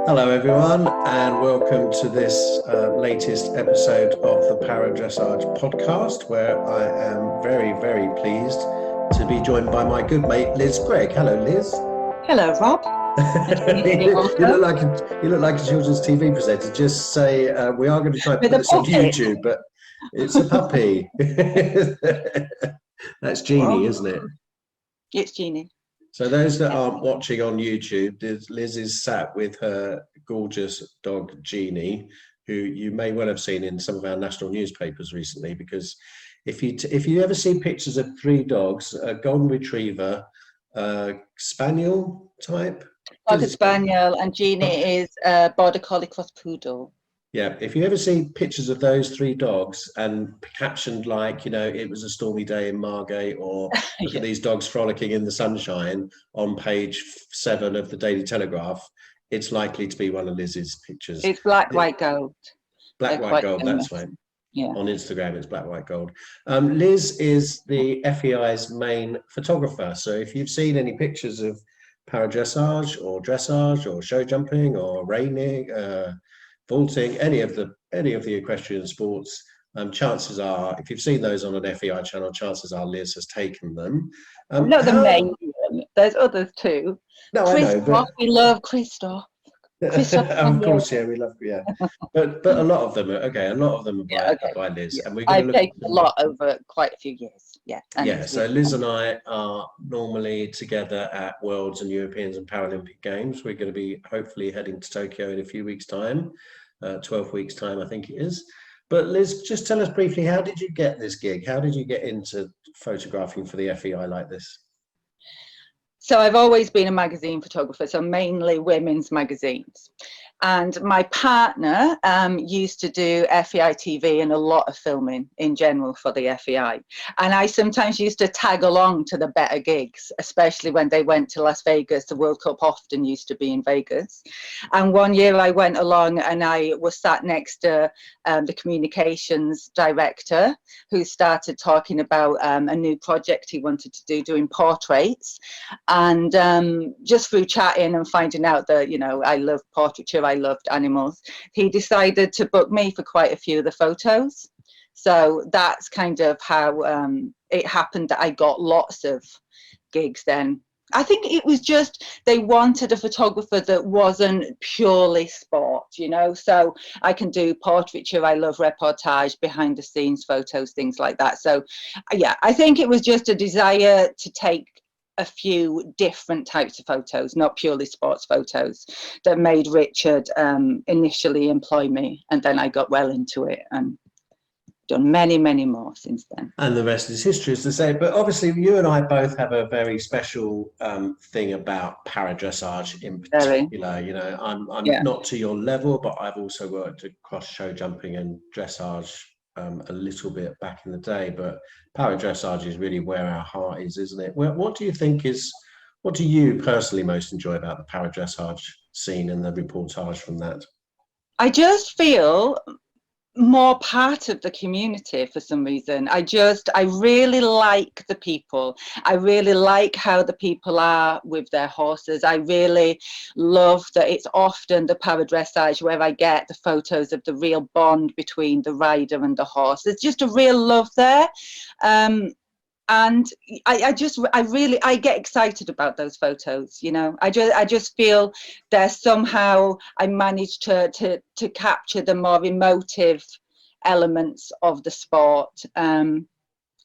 Hello everyone, and welcome to this latest episode of the Para Dressage Podcast, where I am very, very pleased to be joined by my good mate Liz Gregg. Hello, Liz. Hello, Rob. You look like a children's TV presenter. Just say we are going to try and put this on YouTube, but it's a puppy. That's Jeannie, isn't it? It's Jeannie. So those that aren't watching on YouTube, Liz is sat with her gorgeous dog, Jeannie, who you may well have seen in some of our national newspapers recently, because if you ever see pictures of three dogs, a golden retriever, spaniel type. Border spaniel, and Jeannie is a border collie cross poodle. Yeah, if you ever see pictures of those three dogs and captioned like, it was a stormy day in Margate, or look at these dogs frolicking in the sunshine on page 7 of the Daily Telegraph, it's likely to be one of Liz's pictures. It's black, white, gold. Black, white, gold, that's right. Yeah. On Instagram, it's black, white, gold. Liz is the FEI's main photographer. So if you've seen any pictures of para dressage or show jumping or reining, vaulting, any of the equestrian sports, chances are, if you've seen those on an FEI channel, chances are Liz has taken them. Not the main one. There's others too. No, Christoph, I know. We love Christoph. Of course, yeah, we love, yeah. But a lot of them are by Liz, and we're going to look. I've taken a lot over quite a few years. Yeah. Yeah. So Liz and I are normally together at Worlds and Europeans and Paralympic Games. We're going to be hopefully heading to Tokyo in a few weeks' time, 12 weeks' time, I think it is. But Liz, just tell us briefly, how did you get this gig? How did you get into photographing for the FEI like this? So I've always been a magazine photographer, so mainly women's magazines. And my partner used to do FEI TV and a lot of filming in general for the FEI. And I sometimes used to tag along to the better gigs, especially when they went to Las Vegas. The World Cup often used to be in Vegas. And one year I went along and I was sat next to the communications director, who started talking about a new project he wanted to do, doing portraits. And just through chatting and finding out that, I love portraiture, I loved animals, he decided to book me for quite a few of the photos. So that's kind of how it happened that I got lots of gigs then. I think it was just they wanted a photographer that wasn't purely sport, so I can do portraiture, I love reportage, behind the scenes photos, things like that. So yeah, I think it was just a desire to take a few different types of photos, not purely sports photos, that made Richard initially employ me, and then I got well into it and done many, many more since then. And the rest is history, as to say. But obviously, you and I both have a very special thing about para dressage in particular. I'm not to your level, but I've also worked across show jumping and dressage a little bit back in the day, but para dressage is really where our heart is, isn't it? What do you personally most enjoy about the para dressage scene and the reportage from that? I just feel more part of the community for some reason. I really like the people. I really like how the people are with their horses. I really love that it's often the para dressage where I get the photos of the real bond between the rider and the horse. There's just a real love there. And I get excited about those photos, I just feel there's somehow I managed to capture the more emotive elements of the sport. And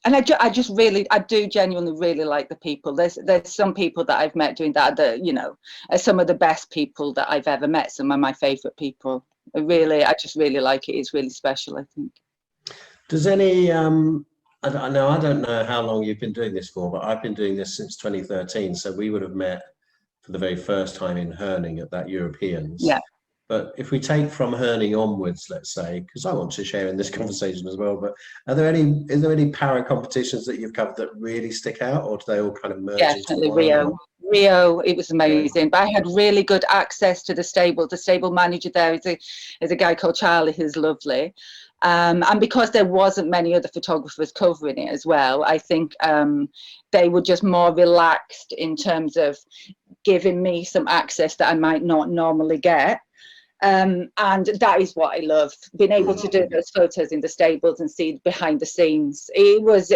I do genuinely really like the people. There's some people that I've met doing that are some of the best people that I've ever met, some of my favorite people. I just really like it. It's really special, I think. Does any I don't know how long you've been doing this for, but I've been doing this since 2013. So we would have met for the very first time in Herning at that Europeans. Yeah. But if we take from Herning onwards, let's say, because I want to share in this conversation as well, but is there any para competitions that you've covered that really stick out, or do they all kind of merge? Definitely Rio, it was amazing. But I had really good access to the stable. The stable manager there is a guy called Charlie, who's lovely. And because there wasn't many other photographers covering it as well, I think they were just more relaxed in terms of giving me some access that I might not normally get. And that is what I love, being able to do those photos in the stables and see behind the scenes. It was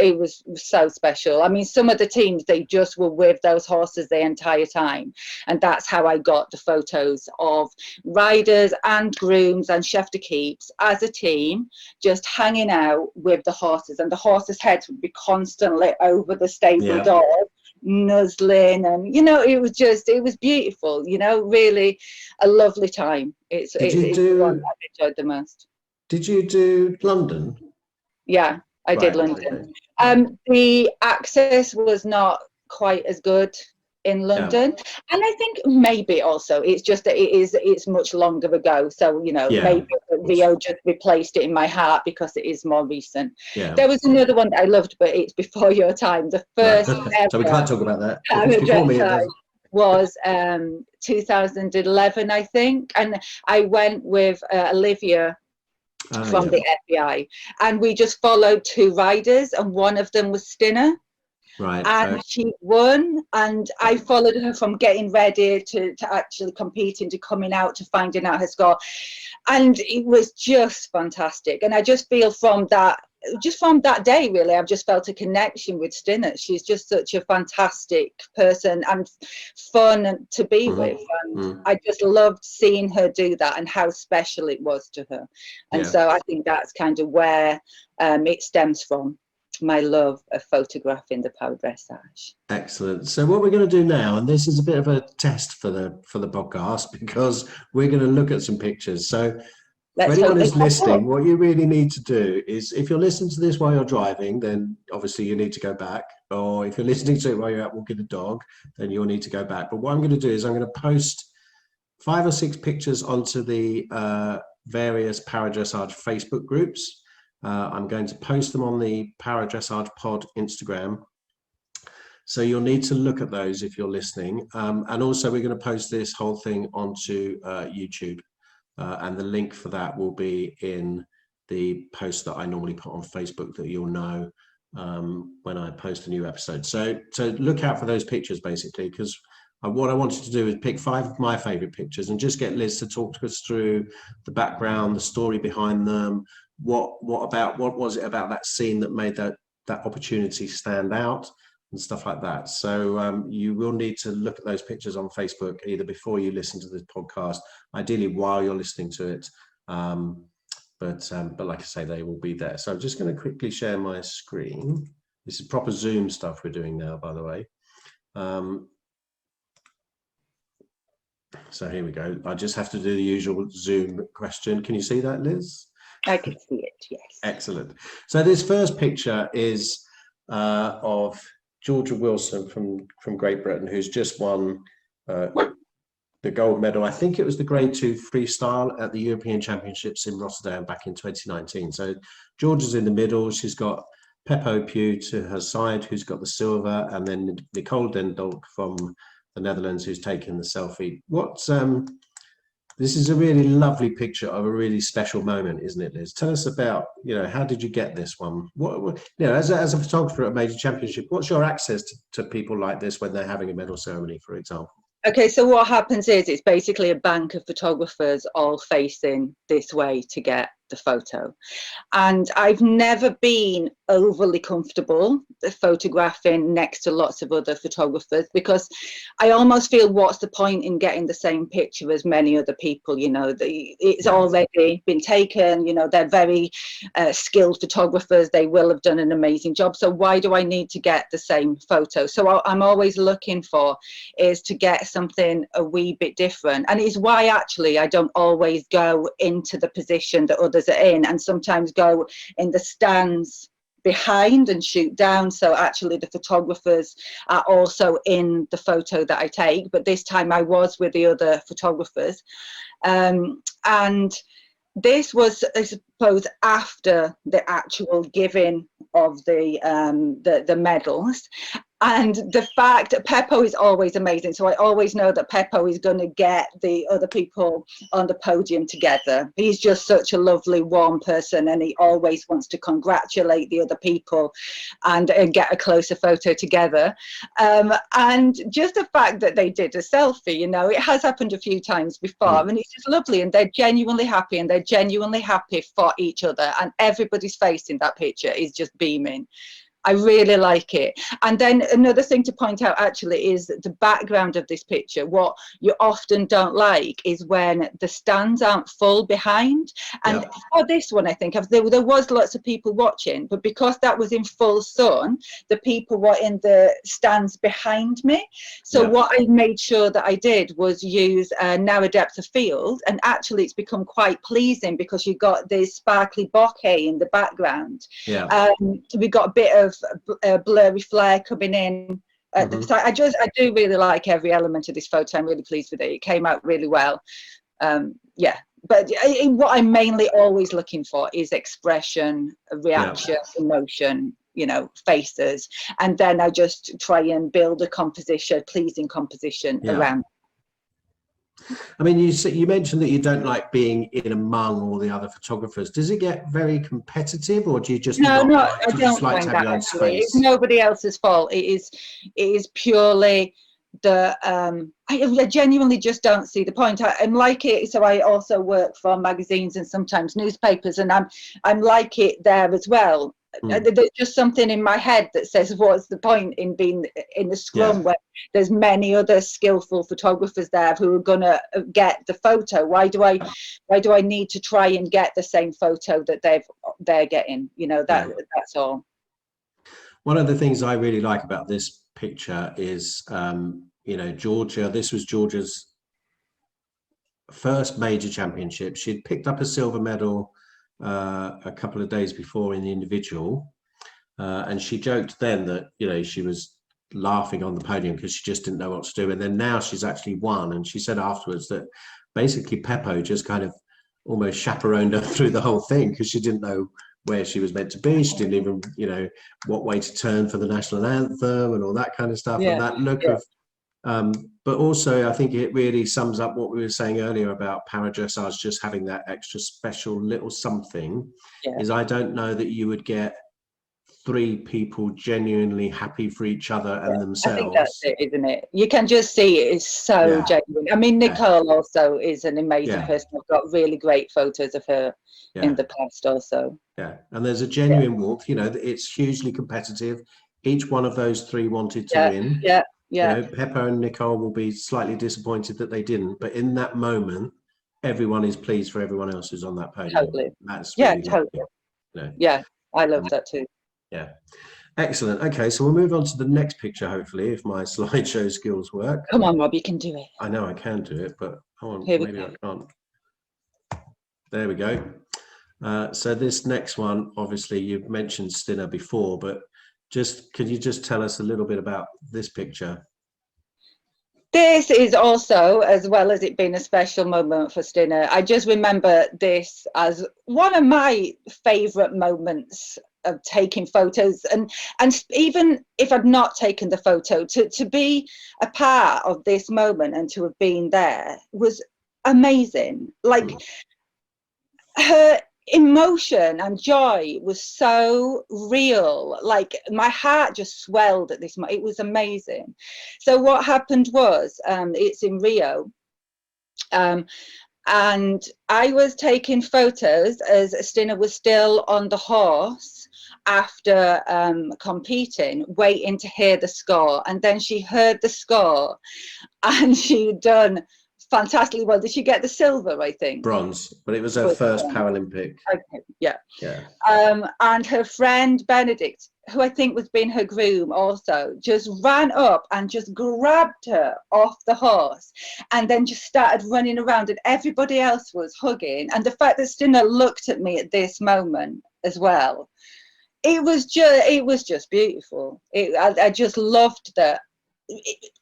so special. I mean, some of the teams, they just were with those horses the entire time, and that's how I got the photos of riders and grooms and chef de keeps as a team, just hanging out with the horses, and the horses' heads would be constantly over the stable door, nuzzling, and it was beautiful, really a lovely time. It's the one I've enjoyed the most. Did you do London? Yeah, I did London. Okay. The access was not quite as good in London, and I think maybe also it's just that it's much longer ago, so maybe Rio just replaced it in my heart because it is more recent. There was another one that I loved, but it's before your time. The first ever, so we can't talk about that. Was 2011, I think, and I went with Olivia from the FBI, and we just followed two riders, and one of them was Stinner. Right. And she won, and I followed her from getting ready to actually competing, to coming out, to finding out her score, and it was just fantastic. And I just feel from that day, really, I've just felt a connection with Stinner. She's just such a fantastic person and fun to be with, and I just loved seeing her do that and how special it was to her. And so I think that's kind of where it stems from. My love of photographing the Para Dressage. Excellent. So what we're going to do now, and this is a bit of a test for the podcast, because we're going to look at some pictures. So for anyone who's listening, what you really need to do is, if you're listening to this while you're driving, then obviously you need to go back. Or if you're listening to it while you're out walking the dog, then you'll need to go back. But what I'm going to do is I'm going to post 5 or 6 pictures onto the various Para Dressage Facebook groups. I'm going to post them on the Para Dressage Pod Instagram. So you'll need to look at those if you're listening. And also we're going to post this whole thing onto YouTube. And the link for that will be in the post that I normally put on Facebook that you'll know when I post a new episode. So look out for those pictures, basically, because what I wanted to do is pick 5 of my favorite pictures and just get Liz to talk to us through the background, the story behind them. What was it about that scene that made that opportunity stand out and stuff like that. So you will need to look at those pictures on Facebook either before you listen to this podcast, ideally while you're listening to it. But like I say, they will be there. So I'm just going to quickly share my screen. This is proper Zoom stuff we're doing now, by the way. So here we go. I just have to do the usual Zoom question. Can you see that, Liz? I can see it, yes. Excellent. So this first picture is of Georgia Wilson from Great Britain, who's just won the gold medal. I think it was the Grade 2 freestyle at the European Championships in Rotterdam back in 2019. So Georgia's in the middle. She's got Peppo Pugh to her side, who's got the silver, and then Nicole Dendonk from the Netherlands, who's taken the selfie. This is a really lovely picture of a really special moment, isn't it, Liz? Tell us about, how did you get this one? What as a photographer at a major championship, what's your access to people like this when they're having a medal ceremony, for example? Okay, so what happens is it's basically a bank of photographers all facing this way to get the photo. And I've never been overly comfortable photographing next to lots of other photographers, because I almost feel, what's the point in getting the same picture as many other people? It's already been taken, they're very skilled photographers, they will have done an amazing job, so why do I need to get the same photo? So I'm always looking for is to get something a wee bit different, and it's why actually I don't always go into the position that others are in, and sometimes go in the stands behind and shoot down, so actually the photographers are also in the photo that I take. But this time I was with the other photographers, and this was, I suppose, after the actual giving of the medals, And the fact that Peppo is always amazing. So I always know that Peppo is going to get the other people on the podium together. He's just such a lovely, warm person, and he always wants to congratulate the other people and get a closer photo together. And just the fact that they did a selfie, you know, it has happened a few times before, and it's just lovely. And they're genuinely happy, and they're genuinely happy for each other. And everybody's face in that picture is just beaming. I really like it. And then another thing to point out actually is that the background of this picture, what you often don't like is when the stands aren't full behind. And for this one, I think there was lots of people watching, but because that was in full sun, the people were in the stands behind me. So what I made sure that I did was use a narrow depth of field, and actually it's become quite pleasing because you got this sparkly bokeh in the background. We got a bit of blurry flare coming in at the side. I do really like every element of this photo. I'm really pleased with it. It came out really well. But what I'm mainly always looking for is expression, reaction, emotion, you know, faces, and then I just try and build a composition, pleasing composition around. I mean, you mentioned that you don't like being in among all the other photographers. Does it get very competitive, or do you just I don't like that actually. It's nobody else's fault. It is purely the I genuinely just don't see the point. I'm like it. So I also work for magazines and sometimes newspapers, and I'm like it there as well. There's just something in my head that says, what's the point in being in the scrum where there's many other skillful photographers there who are gonna get the photo? Why do I need to try and get the same photo that they're getting? You know, that's all. One of the things I really like about this picture is, you know, Georgia. This was Georgia's first major championship. She'd picked up a silver medal a couple of days before in the individual, and she joked then that, you know, she was laughing on the podium because she just didn't know what to do, and then now she's actually won. And she said afterwards that basically Peppo just kind of almost chaperoned her through the whole thing because she didn't know where she was meant to be. She didn't even, you know, what way to turn for the national anthem and all that kind of stuff. And that look of but also I think it really sums up what we were saying earlier about para dressage just having that extra special little something. Is I don't know that you would get 3 people genuinely happy for each other and themselves. I think that's it, isn't it? You can just see it is so genuine. I mean, Nicole also is an amazing person. I've got really great photos of her in the past also. And there's a genuine warmth. You know, it's hugely competitive. Each one of those 3 wanted to win. You know, Peppo and Nicole will be slightly disappointed that they didn't, but in that moment, everyone is pleased for everyone else who's on that podium. Totally. That's really totally. You know. I love that too. Excellent. Okay, so we'll move on to the next picture, hopefully, if my slideshow skills work. Come on, Rob, you can do it. I know I can do it, but maybe I can't. There we go. So this next one, obviously, you've mentioned Stinner before, but could you just tell us a little bit about this picture? This is also, as well as it being a special moment for Stinner, I just remember this as one of my favourite moments of taking photos, and even if I'd not taken the photo, to be a part of this moment and to have been there was amazing. Like her emotion and joy was so real. Like my heart just swelled at this moment. It was amazing. So what happened was, it's in Rio, and I was taking photos as Stinner was still on the horse after competing, waiting to hear the score. And then she heard the score and she'd done fantastically well. Did she get the silver? I think bronze, but it was her first Paralympic. Okay, and her friend Benedict, who I think was being her groom also, just ran up and just grabbed her off the horse and then just started running around, and everybody else was hugging. And the fact that Stinner looked at me at this moment as well, it was just beautiful. I just loved that.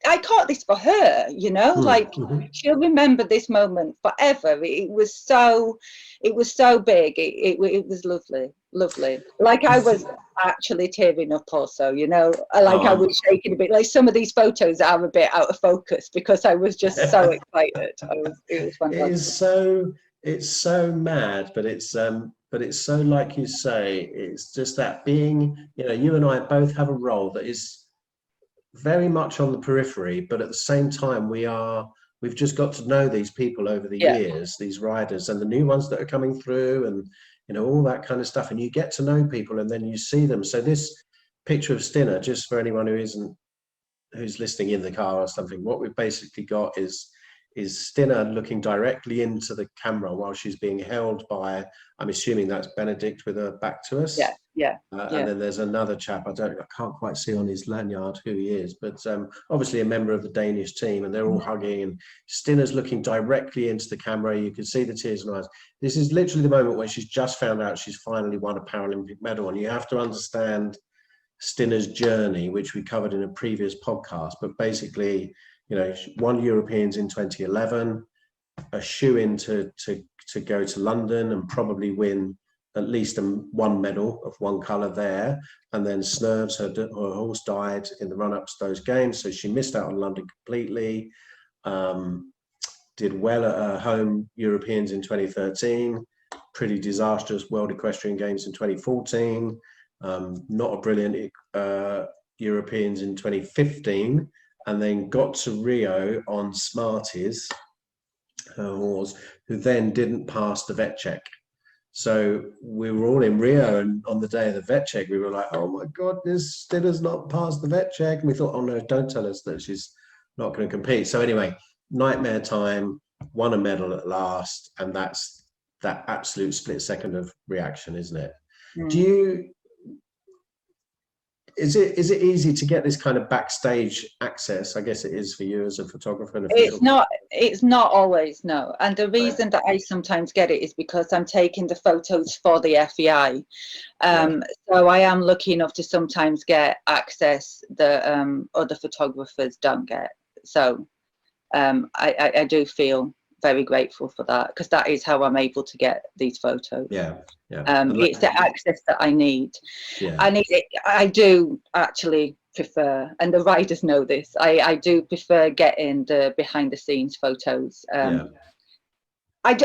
I caught this for her, you know, like she'll remember this moment forever. It was so big. It was lovely. Lovely. Like I was actually tearing up also, you know, I was shaking a bit. Like some of these photos are a bit out of focus because I was just so excited. It was fantastic. It's so mad, but it's so, like you say, it's just that being, you know, you and I both have a role that is very much on the periphery, but at the same time we've just got to know these people over the years, these riders and the new ones that are coming through, and you know, all that kind of stuff, and you get to know people and then you see them. So this picture of Stinner, just for anyone who's listening in the car or something, what we've basically got is Stinner looking directly into the camera while she's being held by, I'm assuming that's Benedict with her back to us. And then there's another chap, I can't quite see on his lanyard who he is, but obviously a member of the Danish team, and they're all hugging, and Stinner's looking directly into the camera. You can see the tears in her eyes. This is literally the moment where she's just found out she's finally won a Paralympic medal, and you have to understand Stinner's journey, which we covered in a previous podcast, but basically, you know, she won Europeans in 2011, a shoe-in to go to London and probably win at least one medal of one colour there. And then Snerves, her horse, died in the run-ups to those games, so she missed out on London completely. Did well at her home Europeans in 2013, pretty disastrous World Equestrian Games in 2014, not a brilliant Europeans in 2015, and then got to Rio on Smarties, her horse, who then didn't pass the vet check. So we were all in Rio, and on the day of the vet check, we were like, oh my God, this Stinner's not passed the vet check. And we thought, oh no, don't tell us that she's not going to compete. So anyway, nightmare time, won a medal at last, and that's that absolute split second of reaction, isn't it? Is it easy to get this kind of backstage access? I guess it is for you as a photographer. And it's not always, no. And the reason that I sometimes get it is because I'm taking the photos for the FEI. So I am lucky enough to sometimes get access that other photographers don't get. So I do feel very grateful for that, because that is how I'm able to get these photos. It's the access that I need. I do actually prefer, and the riders know this, I do prefer getting the behind the scenes photos. I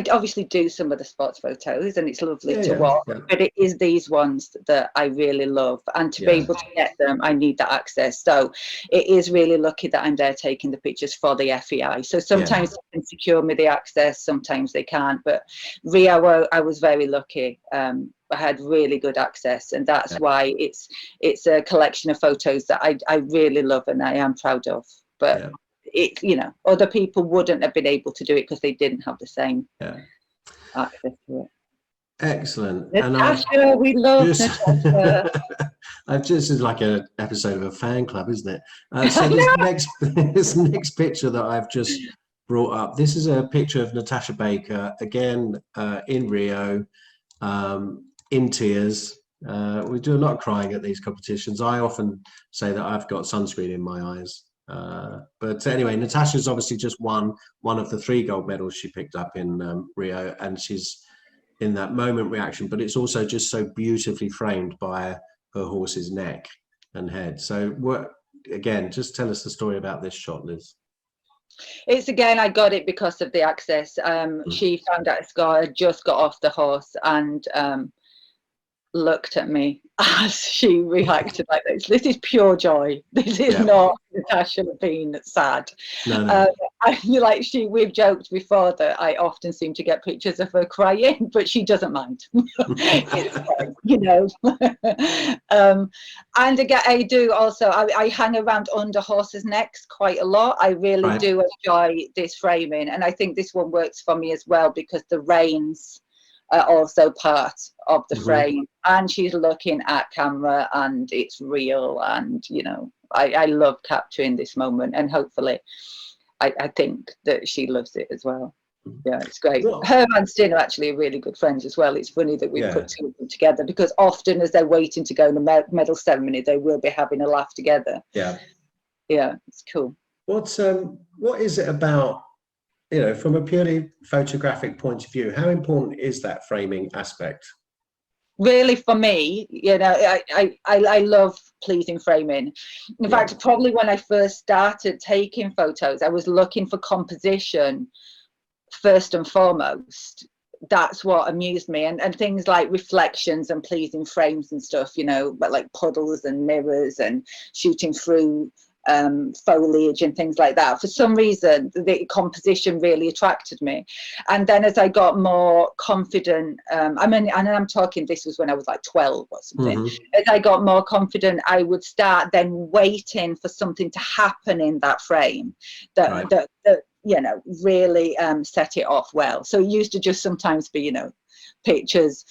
obviously do some of the sports photos, and it's lovely to watch, but it is these ones that I really love, and to be able to get them, I need that access. So it is really lucky that I'm there taking the pictures for the FEI. So sometimes they can secure me the access, sometimes they can't, but Rio, I was very lucky. I had really good access, and that's why it's a collection of photos that I really love and I am proud of. But it, you know, other people wouldn't have been able to do it because they didn't have the same access to it. Excellent. Natasha, we love Natasha. This is like an episode of a fan club, isn't it? So this next picture that I've just brought up, this is a picture of Natasha Baker, again, in Rio, in tears. We do a lot of crying at these competitions. I often say that I've got sunscreen in my eyes. But anyway, Natasha's obviously just won one of the 3 gold medals she picked up in Rio, and she's in that moment reaction, but it's also just so beautifully framed by her horse's neck and head. So again, just tell us the story about this shot, Liz. It's again, I got it because of the access. She found out Scar had just got off the horse and looked at me as she reacted like this. This is pure joy. This is not Natasha being sad. No. We've joked before that I often seem to get pictures of her crying, but she doesn't mind. It's fine, you know. And again, I do also, I hang around under horses' necks quite a lot. I really do enjoy this framing, and I think this one works for me as well because the reins are also part of the frame, and she's looking at camera and it's real, and you know, I love capturing this moment, and hopefully I think that she loves it as well. Yeah, it's great. Her and Stin are actually really good friends as well. It's funny that we put 2 of them together, because often as they're waiting to go in the medal ceremony, they will be having a laugh together. Yeah, it's cool. What is it about, you know, from a purely photographic point of view, how important is that framing aspect? really, for me, I love pleasing framing. In fact, probably when I first started taking photos, I was looking for composition first and foremost. That's what amused me, and things like reflections and pleasing frames and stuff, but like puddles and mirrors and shooting through foliage and things like that. For some reason, the composition really attracted me. And then as I got more confident, and I'm talking, this was when I was like 12 or something. As I got more confident, I would start then waiting for something to happen in that frame that really set it off well. So it used to just sometimes be, pictures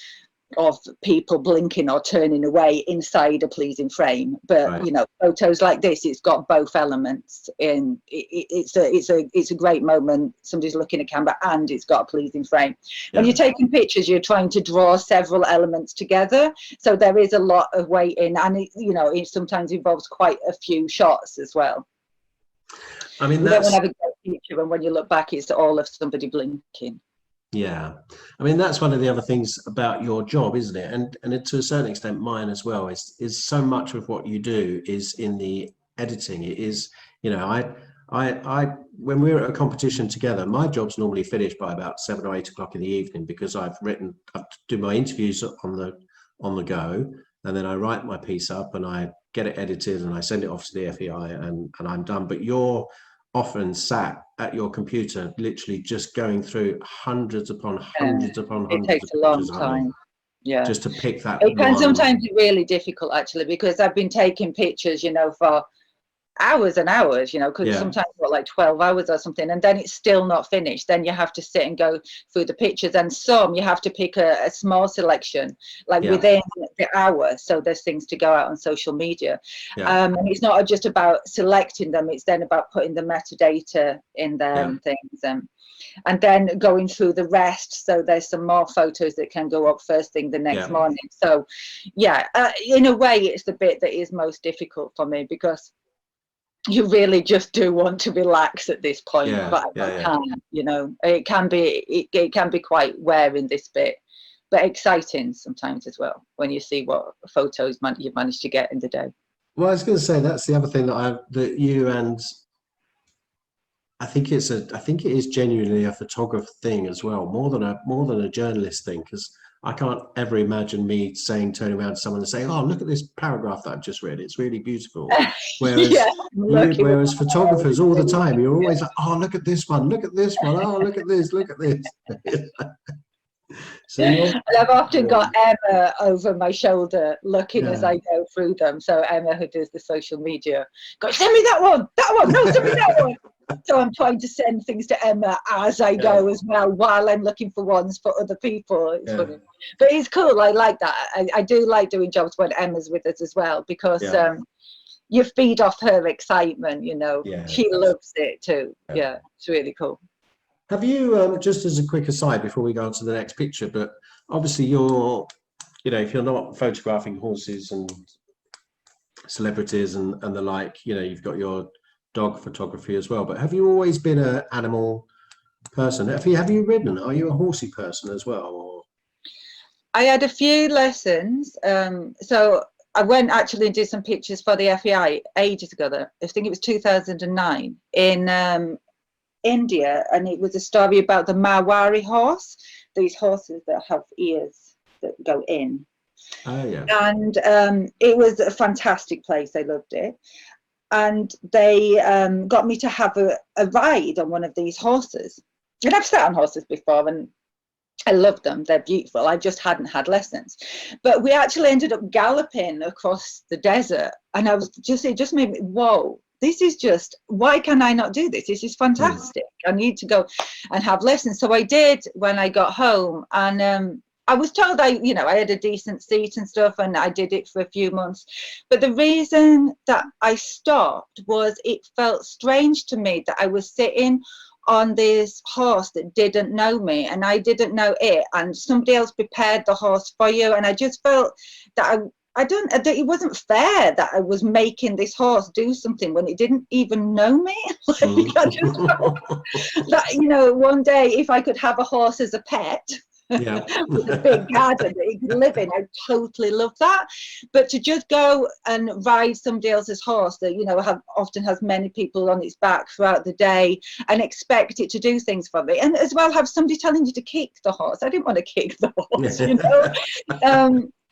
of people blinking or turning away inside a pleasing frame, but photos like this, it's got both elements in. It's a great moment. Somebody's looking at camera and it's got a pleasing frame. When you're taking pictures, you're trying to draw several elements together, so there is a lot of waiting, and it sometimes involves quite a few shots as well. I mean, you don't want to have a great picture, and when you look back, it's all of somebody blinking. Yeah, I mean, that's one of the other things about your job, isn't it? And to a certain extent mine as well, is so much of what you do is in the editing. It is, I when we're at a competition together, my job's normally finished by about 7 or 8 o'clock in the evening, because I do my interviews on the go, and then I write my piece up and I get it edited and I send it off to the FEI and I'm done. But you're often sat at your computer, literally just going through hundreds upon hundreds upon hundreds. It takes a long time. Yeah. Just to pick that. It can sometimes be really difficult, actually, because I've been taking pictures, for hours and hours, because sometimes like 12 hours or something, and then it's still not finished. Then you have to sit and go through the pictures, and some you have to pick a small selection within the hour, so there's things to go out on social media. And it's not just about selecting them, it's then about putting the metadata in there and things, and then going through the rest, so there's some more photos that can go up first thing the next morning. So in a way it's the bit that is most difficult for me, because you really just do want to relax at this point, but I can't. It can be quite wearing, this bit, but exciting sometimes as well when you see what photos you've managed to get in the day. Well, I was going to say that's the other thing that you and I think it is genuinely a photographer thing as well, more than a journalist thing, because I can't ever imagine me turning around to someone and saying, "Oh, look at this paragraph that I've just read. It's really beautiful." Whereas photographers all the time, you're always like, "Oh, look at this one. Look at this one. Oh, look at this. Look at this." So and I've often got Emma over my shoulder looking as I go through them. So Emma, who does the social media, goes, "Send me that one. No, send me that one." So I'm trying to send things to Emma as I go as well, while I'm looking for ones for other people. It's funny, but it's cool. I like that. I do like doing jobs when Emma's with us as well, because you feed off her excitement. She loves it too. Yeah, it's really cool. Have you, just as a quick aside before we go on to the next picture, but obviously if you're not photographing horses and celebrities and the like, you've got your dog photography as well, but have you always been an animal person? Have you ridden? Are you a horsey person as well? Or? I had a few lessons. So I went actually and did some pictures for the FEI ages ago. I think it was 2009 in India, and it was a story about the Marwari horse, these horses that have ears that go in. Oh, yeah. And it was a fantastic place. I loved it. And they got me to have a ride on one of these horses. And I've sat on horses before, and I love them. They're beautiful. I just hadn't had lessons. But we actually ended up galloping across the desert, and it just made me, whoa, this is just, why can I not do this? This is fantastic. I need to go and have lessons. So I did when I got home, and I was told I had a decent seat and stuff, and I did it for a few months. But the reason that I stopped was it felt strange to me that I was sitting on this horse that didn't know me, and I didn't know it, and somebody else prepared the horse for you. And I just felt that it wasn't fair that I was making this horse do something when it didn't even know me. I just felt that, one day if I could have a horse as a pet, Yeah. with a big garden that he can live in. I totally love that. But to just go and ride somebody else's horse that, you know, often has many people on its back throughout the day and expect it to do things for me. And as well, have somebody telling you to kick the horse. I didn't want to kick the horse, you know.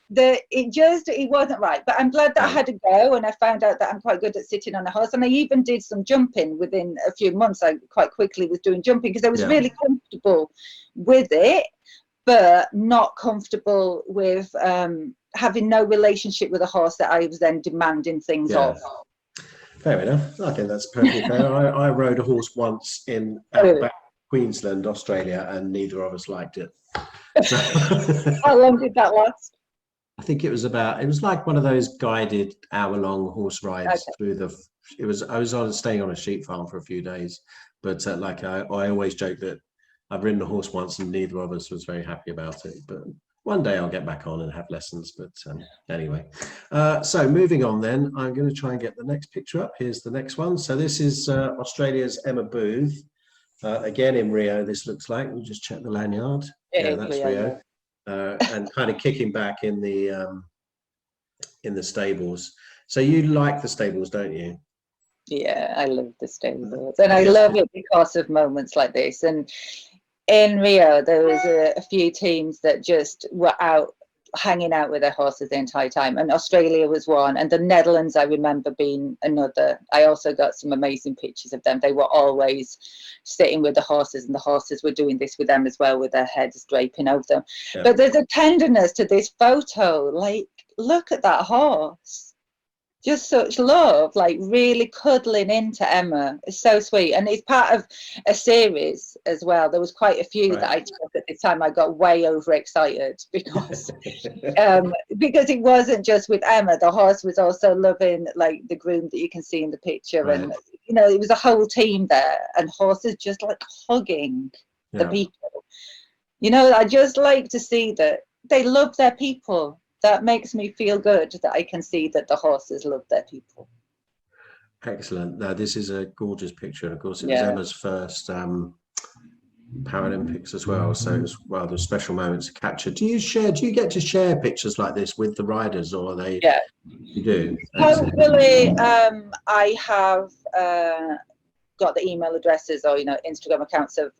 It wasn't right, but I'm glad that I had a go, and I found out that I'm quite good at sitting on a horse, and I even did some jumping within a few months. I quite quickly was doing jumping because I was really comfortable with it, but not comfortable with having no relationship with a horse that I was then demanding things of. Fair enough. I think that's perfectly fair. I rode a horse once in back Queensland, Australia, and neither of us liked it. So how long did that last? I think it was like one of those guided hour-long horse rides through I was staying on a sheep farm for a few days, but I always joke that I've ridden a horse once and neither of us was very happy about it, but one day I'll get back on and have lessons. But anyway, so moving on then, I'm going to try and get the next picture up. Here's the next one. So this is Australia's Emma Booth, again in Rio. This looks like, we'll just check the lanyard. Yeah, that's Rio. And kind of kicking back in the stables. So you like the stables, don't you? Yeah, I love the stables, and I love it because of moments like this. And in Rio, there was a few teams that just were out hanging out with their horses the entire time, and Australia was one, and the Netherlands I remember being another. I also got some amazing pictures of them. They were always sitting with the horses, and the horses were doing this with them as well, with their heads draping over them. But there's a tenderness to this photo, like, look at that horse, just such love, like really cuddling into Emma. It's so sweet, and it's part of a series as well. There was quite a few that I took at the time. I got way overexcited because it wasn't just with Emma. The horse was also loving, like, the groom that you can see in the picture, and you know, it was a whole team there, and horses just like hugging the people. You know, I just like to see that they love their people. That makes me feel good that I can see that the horses love their people. Excellent. Now, this is a gorgeous picture. And of course, it was Emma's first Paralympics as well. So it was rather special moments to capture. Do you get to share pictures like this with the riders, or are they? Yeah, you do. Hopefully, I have got the email addresses or, you know, Instagram accounts of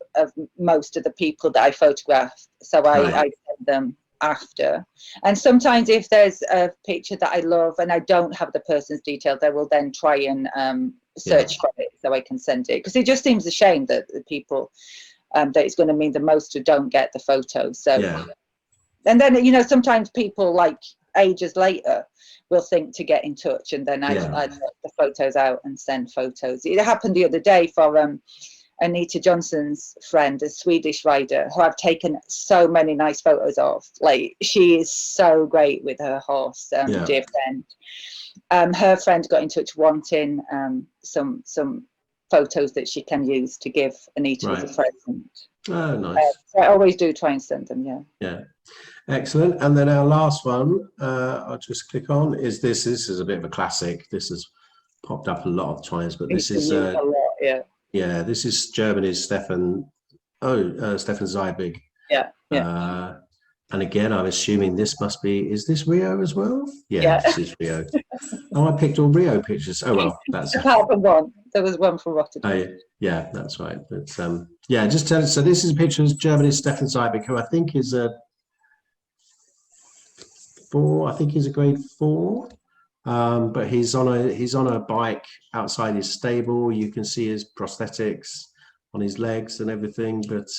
most of the people that I photographed. So I send them after, and sometimes if there's a picture that I love and I don't have the person's details, I will then try and search for it so I can send it, because it just seems a shame that the people that it's going to mean the most who don't get the photos. So and then, you know, sometimes people, like, ages later will think to get in touch, and then I let the photos out and send photos. It happened the other day for Anita Johnson's friend, a Swedish rider, who I've taken so many nice photos of. Like, she is so great with her horse, dear friend. Her friend got in touch wanting some photos that she can use to give Anita as a present. Oh, nice. So I always do try and send them, Yeah. Excellent. And then our last one, I'll just click on, is this. This is a bit of a classic. This has popped up a lot of times, but this is... a lot, yeah, this is Germany's Stefan Zeibig. And again, I'm assuming this must be, is this Rio as well? Yeah. This is Rio. I picked all Rio pictures. Oh, well, that's... Apart from one. There was one from Rotterdam. Yeah, that's right. But just tell us, so this is a picture of Germany's Stefan Zeibig, who I think is a grade 4. But he's on a bike outside his stable. You can see his prosthetics on his legs and everything. But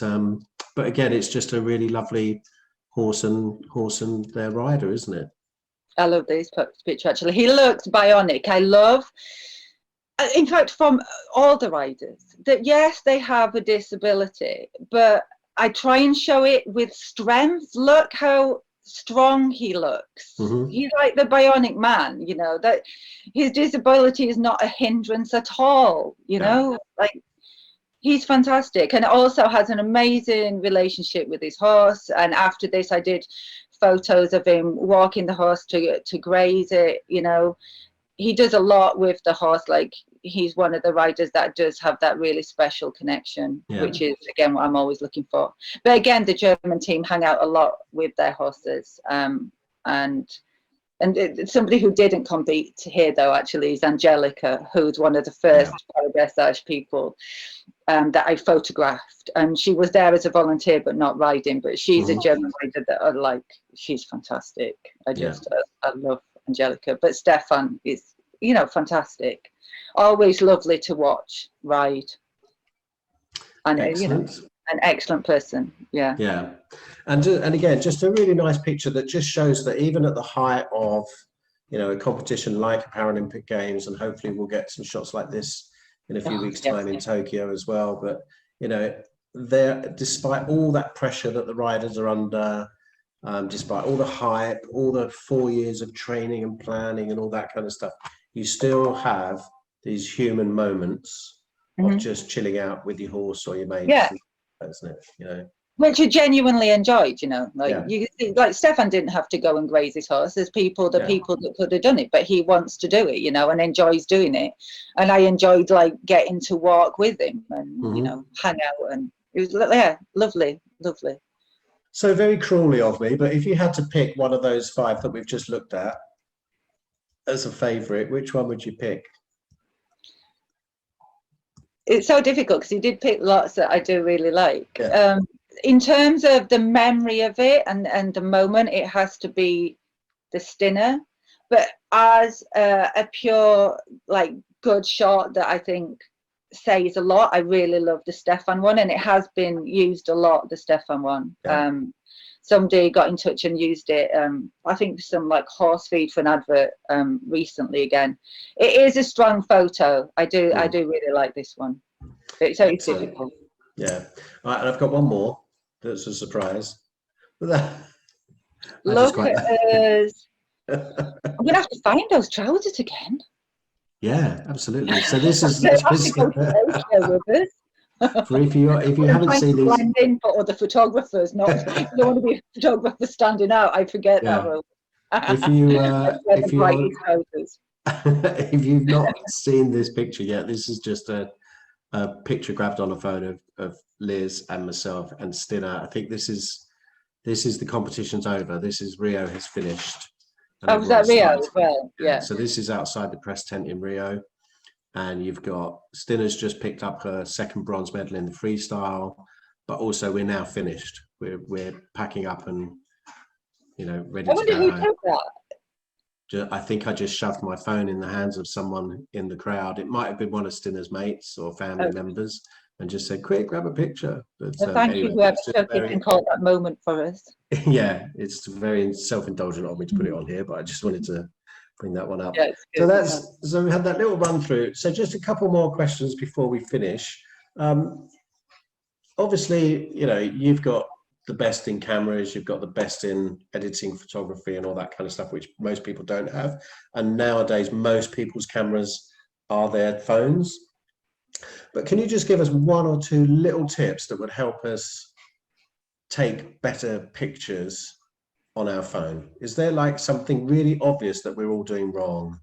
again, it's just a really lovely horse and their rider, isn't it? I love this picture, actually. He looks bionic. I love, in fact, from all the riders, that yes, they have a disability, but I try and show it with strength. Look how strong he looks. He's like the bionic man, you know, that his disability is not a hindrance at all, you know. Like, he's fantastic, and also has an amazing relationship with his horse. And after this, I did photos of him walking the horse to graze it, you know. he does a lot with the horse. Like, he's one of the riders that does have that really special connection, which is, again, what I'm always looking for. But again, the German team hang out a lot with their horses. And somebody who didn't compete here, though, actually, is Angelica, who's one of the first Para Dressage people that I photographed. And she was there as a volunteer, but not riding. But she's a German rider that I like. She's fantastic. I love Angelica. But Stefan is, fantastic. Always lovely to watch ride. And, an excellent person. Yeah. And again, just a really nice picture that just shows that even at the height of, a competition like a Paralympic Games, and hopefully we'll get some shots like this in a few weeks' time in Tokyo as well. But, despite all that pressure that the riders are under, despite all the hype, all the 4 years of training and planning and all that kind of stuff, you still have these human moments of just chilling out with your horse or your mates. Yeah. Isn't it? Which are genuinely enjoyed, you can see, like, Stefan didn't have to go and graze his horse. There's people that could have done it, but he wants to do it, and enjoys doing it. And I enjoyed, like, getting to walk with him and hang out, and it was lovely. So very cruelly of me, but if you had to pick one of those 5 that we've just looked at as a favourite, which one would you pick? It's so difficult because he did pick lots that I do really like. In terms of the memory of it and the moment, it has to be the Stinner. But as a pure, like, good shot that I think says a lot, I really love the Stefan one, and it has been used a lot, the Stefan one. Somebody got in touch and used it, I think some, like, horse feed for an advert recently again. It is a strong photo. I do really like this one. It's difficult. Yeah. All right, and I've got one more that's a surprise. Look at us. I'm going to have to find those trousers again. Yeah, absolutely. So this is... For if you haven't seen these, blend in for other photographers, not you don't want to be a photographer standing out. I forget that role. If you've not seen this picture yet, this is just a picture grabbed on a phone of Liz and myself and Stinner. I think this is the competition's over. This is Rio has finished. Oh, was that Rio as well? Yeah. So this is outside the press tent in Rio. And you've got Stinner's just picked up her 2nd bronze medal in the freestyle, but also we're now finished. We're packing up and ready to go. Who took that? I think I just shoved my phone in the hands of someone in the crowd. It might have been one of Stinner's mates or family members, and just said, "Quick, grab a picture." But, thank you, whoever took it and caught that moment for us. Yeah, it's very self-indulgent of me to put it on here, but I just wanted to bring that one up. Yeah, so we had that little run through. So just a couple more questions before we finish. Obviously, you've got the best in cameras, you've got the best in editing, photography, and all that kind of stuff, which most people don't have. And nowadays, most people's cameras are their phones. But can you just give us 1 or 2 little tips that would help us take better pictures on our phone? Is there, like, something really obvious that we're all doing wrong?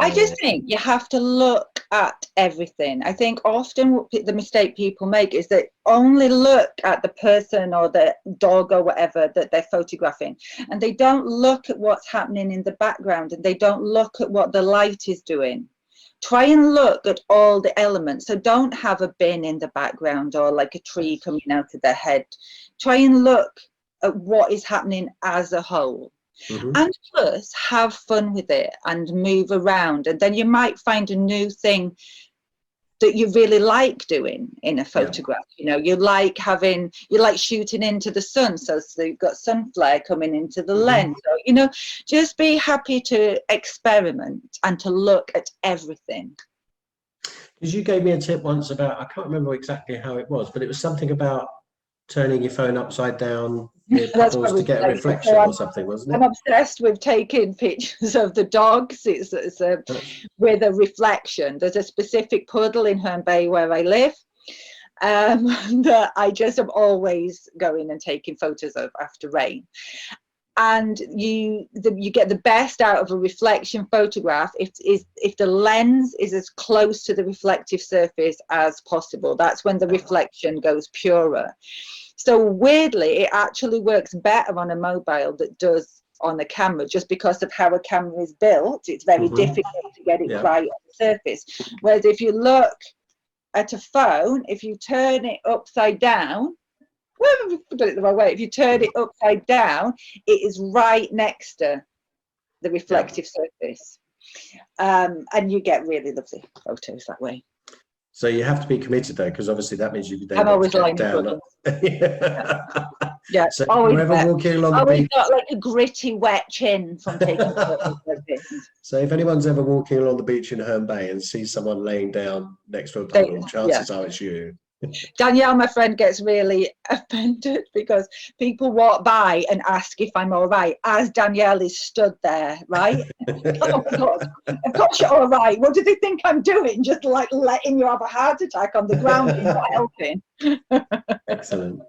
I just think you have to look at everything. I think often the mistake people make is they only look at the person or the dog or whatever that they're photographing, and they don't look at what's happening in the background, and they don't look at what the light is doing. Try and look at all the elements. So don't have a bin in the background or like a tree coming out of their head. Try and look at what is happening as a whole. And plus have fun with it and move around, and then you might find a new thing that you really like doing in a photograph. You like shooting into the sun, so you've got sun flare coming into the lens. So, just be happy to experiment and to look at everything. Because you gave me a tip once about, I can't remember exactly how it was, but it was something about turning your phone upside down to get a reflection or something, wasn't it? I'm obsessed with taking pictures of the dogs. It's with a reflection. There's a specific puddle in Herne Bay where I live, and I just am always going and taking photos of after rain. and you get the best out of a reflection photograph if the lens is as close to the reflective surface as possible. That's when the reflection goes purer. So weirdly, it actually works better on a mobile than it does on the camera, just because of how a camera is built. It's very difficult to get it right on the surface. Whereas if you look at a phone, if you turn it upside down, well, put it the right way, if you turn it upside down, it is right next to the reflective surface. And you get really lovely photos that way. So you have to be committed though, because obviously that means you I'm always lying down. Yeah, so always whoever walking along the always beach, got like a gritty wet chin from taking photos like this. So if anyone's ever walking along the beach in Herne Bay and sees someone laying down next to a puddle, chances are it's you. Danielle, my friend, gets really offended because people walk by and ask if I'm all right, as Danielle is stood there, right? Oh my God, of course you're all right. What do they think I'm doing? Just like letting you have a heart attack on the ground and not helping. Excellent.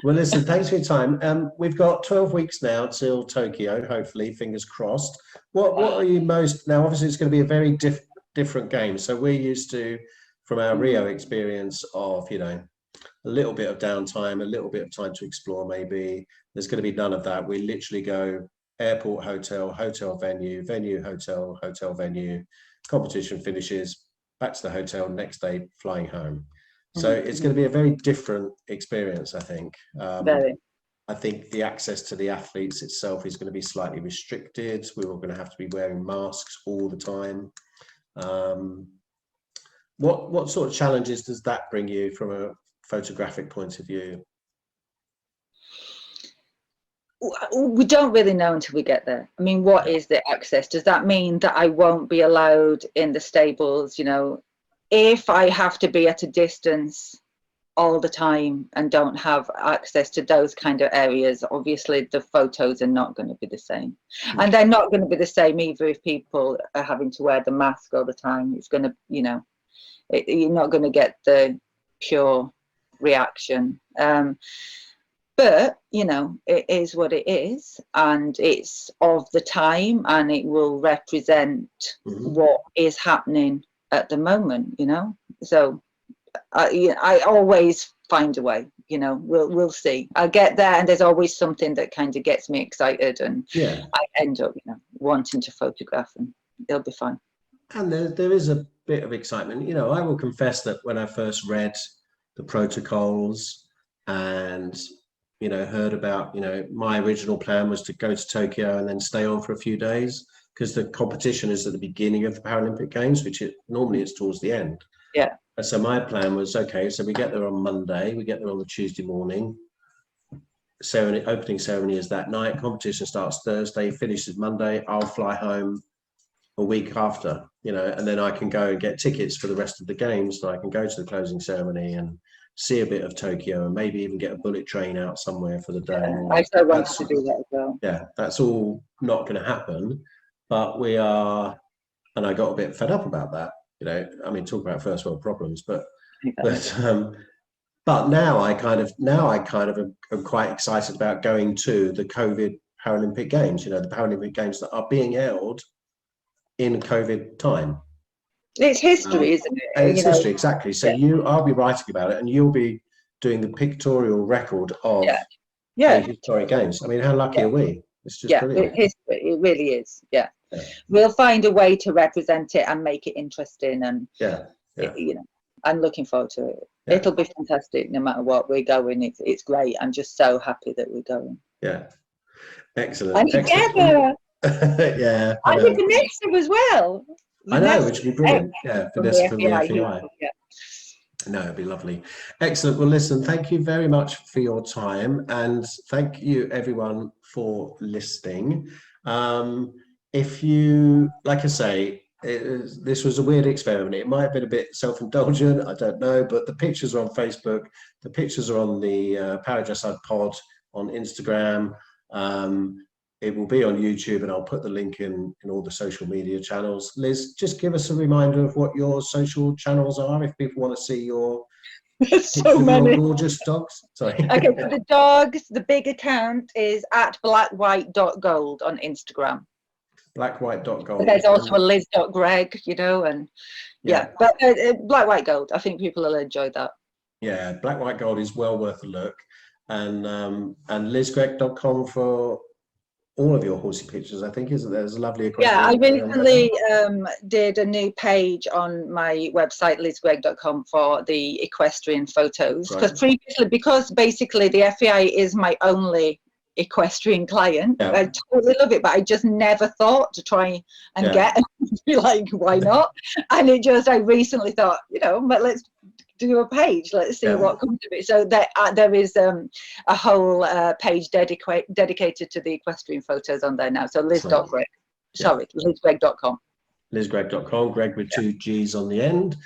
Well, listen, thanks for your time. We've got 12 weeks now till Tokyo, hopefully, fingers crossed. What are you most, now obviously it's going to be a very different game. So we're used to, from our Rio experience of, a little bit of downtime, a little bit of time to explore maybe. There's going to be none of that. We literally go airport, hotel, venue, hotel, venue, competition finishes, back to the hotel, next day flying home. So it's going to be a very different experience, I think. I think the access to the athletes itself is going to be slightly restricted. We're all going to have to be wearing masks all the time. What sort of challenges does that bring you from a photographic point of view? We don't really know until we get there. I mean, what is the access? Does that mean that I won't be allowed in the stables? If I have to be at a distance all the time and don't have access to those kind of areas, obviously the photos are not going to be the same. And they're not going to be the same either if people are having to wear the mask all the time. It's going to, you're not going to get the pure reaction. But, it is what it is, and it's of the time, and it will represent what is happening at the moment, So I always find a way, we'll see. I'll get there, and there's always something that kind of gets me excited, and I end up, wanting to photograph, and it'll be fun. And there is a bit of excitement. I will confess that when I first read the protocols and, heard about, my original plan was to go to Tokyo and then stay on for a few days, because the competition is at the beginning of the Paralympic Games, which normally it's towards the end. Yeah. And so my plan was, okay, so we get there on Monday, we get there on the Tuesday morning, opening ceremony is that night, competition starts Thursday, finishes Monday, I'll fly home a week after, and then I can go and get tickets for the rest of the games, so I can go to the closing ceremony and see a bit of Tokyo, and maybe even get a bullet train out somewhere for the day. I so want to do that as well. Yeah, that's all not going to happen, but we are, and I got a bit fed up about that. Talk about first world problems, but now I kind of am quite excited about going to the COVID Paralympic Games. The Paralympic Games that are being held in COVID time. It's history, isn't it? It's history, exactly. So I'll be writing about it, and you'll be doing the pictorial record of the historic games. I mean, how lucky are we? It's just brilliant. History. It really is. Yeah. We'll find a way to represent it and make it interesting, and I'm looking forward to it. Yeah. It'll be fantastic no matter what. We're going. It's great. I'm just so happy that we're going. Yeah. Excellent. And together. Yeah. And with Vanessa as well. I know, which would be brilliant. Yeah, Vanessa from the FEI. Yeah. No, it'd be lovely. Excellent. Well, listen, thank you very much for your time, and thank you everyone for listening. If you, like I say, this was a weird experiment. It might have been a bit self-indulgent, I don't know, but the pictures are on Facebook, the pictures are on the Para Dressage Pod on Instagram. It will be on YouTube, and I'll put the link in all the social media channels. Liz, just give us a reminder of what your social channels are if people want to see your There's so many. Gorgeous dogs. Sorry. Okay, for the dogs, the big account is at blackwhite.gold on Instagram. Blackwhite.gold. But there's also a Liz.Gregg, you know, and but Black White Gold, I think people will enjoy that. Yeah, Black White Gold is well worth a look. And lizgregg.com for all of your horsey pictures, I think, isn't there? There's a lovely equestrian. Yeah, I recently did a new page on my website, lizgregg.com, for the equestrian photos. Because previously, basically the FEI is my only equestritrian client, I totally love it, but I just never thought to try and get and be like, why not? And I recently thought, let's do a page, let's see what comes of it. So there is a whole page dedicated to the equestrian photos on there now. So Liz.Gregg, lizgregg.com. Lizgregg.com, Greg with 2 G's on the end.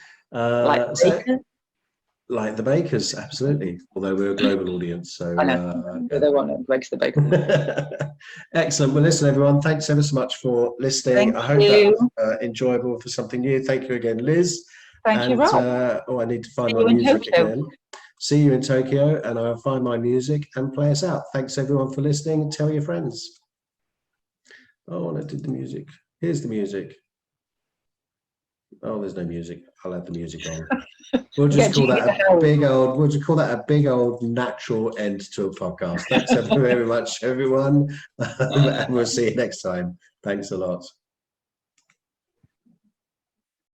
Like the bakers, absolutely. Although we're a global audience, so I know. They want Greg's the baker. Excellent. Well, listen, everyone. Thanks ever so much for listening. I hope that was enjoyable for something new. Thank you again, Liz. Thank you, Rob. I need to find my music again. See you in Tokyo, and I'll find my music and play us out. Thanks everyone for listening. Tell your friends. Oh, I did the music. Here's the music. Oh, there's no music. I'll have the music on. We'll just call that a big old natural end to a podcast. Thanks very much, everyone. And we'll see you next time. Thanks a lot.